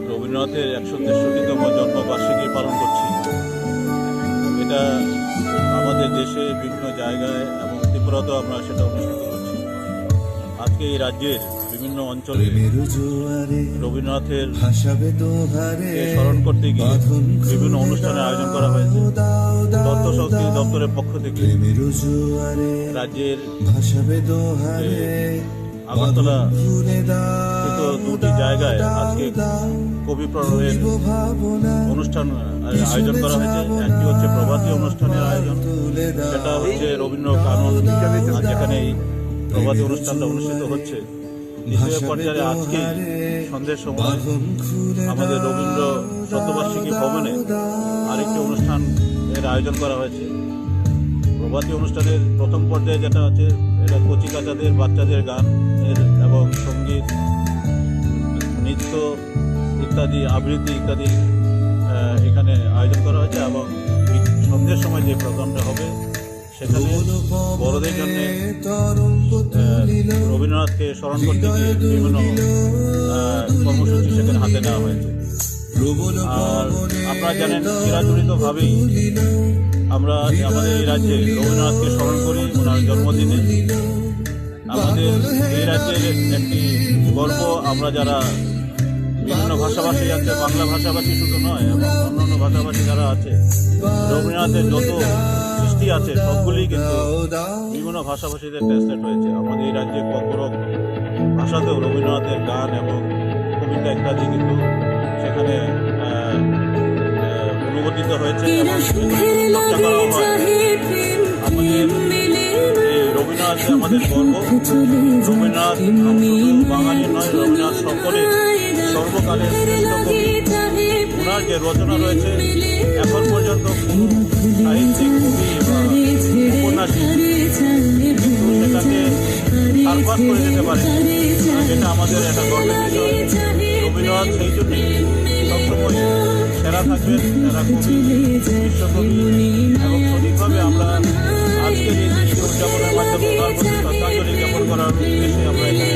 রবীন্দ্রনাথের ১৬৩তম জন্মবার্ষিকী পালন করছি। এটা আমাদের দেশে বিভিন্ন জায়গায় এবং ত্রিপুরাতেও আমরা সেটা অনুষ্ঠিত করছি। আজকে এই রাজ্যের বিভিন্ন অঞ্চলে রবীন্দ্রনাথের স্মরণ করতে গিয়ে বিভিন্ন অনুষ্ঠানের আয়োজন করা হয়েছে। তথ্য সংস্কৃতি দপ্তরের পক্ষ থেকে রাজ্যের আগরতলা দুটি জায়গায় আজকে কবি প্রণয়ের অনুষ্ঠান আয়োজন করা হয়েছে। একটি হচ্ছে প্রভাতী অনুষ্ঠানের আয়োজন, সেটা হচ্ছে রবীন্দ্র কানন, যেখানে এই প্রভাতী অনুষ্ঠানটা অনুষ্ঠিত হচ্ছে। দ্বিতীয় পর্যায়ে আজকে সন্ধ্যের সময় আমাদের রবীন্দ্র শতবার্ষিকী ভবনে আরেকটি অনুষ্ঠানের আয়োজন করা হয়েছে। প্রভাতী অনুষ্ঠানের প্রথম পর্যায়ে যেটা আছে, এটা কচিকাচাদের বাচ্চাদের গান এবং সঙ্গীত, নৃত্য ইত্যাদি, আবৃত্তি ইত্যাদি এখানে আয়োজন করা হয়েছে। এবং সন্ধ্যের সময় যে প্রোগ্রামটা হবে সেখানে বড়দের জন্য রবীন্দ্রনাথকে স্মরণ করতে গিয়ে বিভিন্ন কর্মসূচি সেখানে হাতে নেওয়া হয়েছে। আর আপনারা জানেন, চিরাচরিতভাবেই আমরা আমাদের এই রাজ্যে রবীন্দ্রনাথকে স্মরণ করি ওনার জন্মদিনে। আমাদের এই রাজ্যের একটি গর্ব, আমরা যারা বিভিন্ন ভাষাভাষী আছে, বাংলা ভাষাভাষী শুধু নয় এবং অন্যান্য ভাষাভাষী যারা আছে, রবীন্দ্রনাথের যত সৃষ্টি আছে সবগুলি কিন্তু বিভিন্ন ভাষাভাষীদের ট্রান্সলেট হয়েছে। আমাদের এই রাজ্যে ককরক ভাষাতেও রবীন্দ্রনাথের গান এবং কবিতা ইত্যাদি কিন্তু সেখানে অনুবাদিত হয়েছে এবং চর্চা করাও হয়। আমাদের রবীন্দ্রনাথ আমাদের গর্ব। রবীন্দ্রনাথ শুধু বাঙালি নয়, রবীন্দ্রনাথ সকলের সর্বকালের শ্রেষ্ঠ কবি। ওনার যে রচনা রয়েছে এখন পর্যন্ত কোনো সাহিত্যিক কবি বা উপন্যাসিক কিন্তু সেটাকে সারপাস করে যেতে পারে, যেটা আমাদের একটা গর্বের বিষয়। রবীন্দ্রনাথ সেই জন্যই সবসময় সেরা থাকবেন, সেরা কবি, বিশ্বকবি। এবং সঠিকভাবে আমরা আজকের এই দৃশ্য উদযাপনের মাধ্যমে ওনার প্রতি শ্রদ্ধাঞ্জলি জ্ঞাপন করার উদ্দেশ্যে আমরা এখানে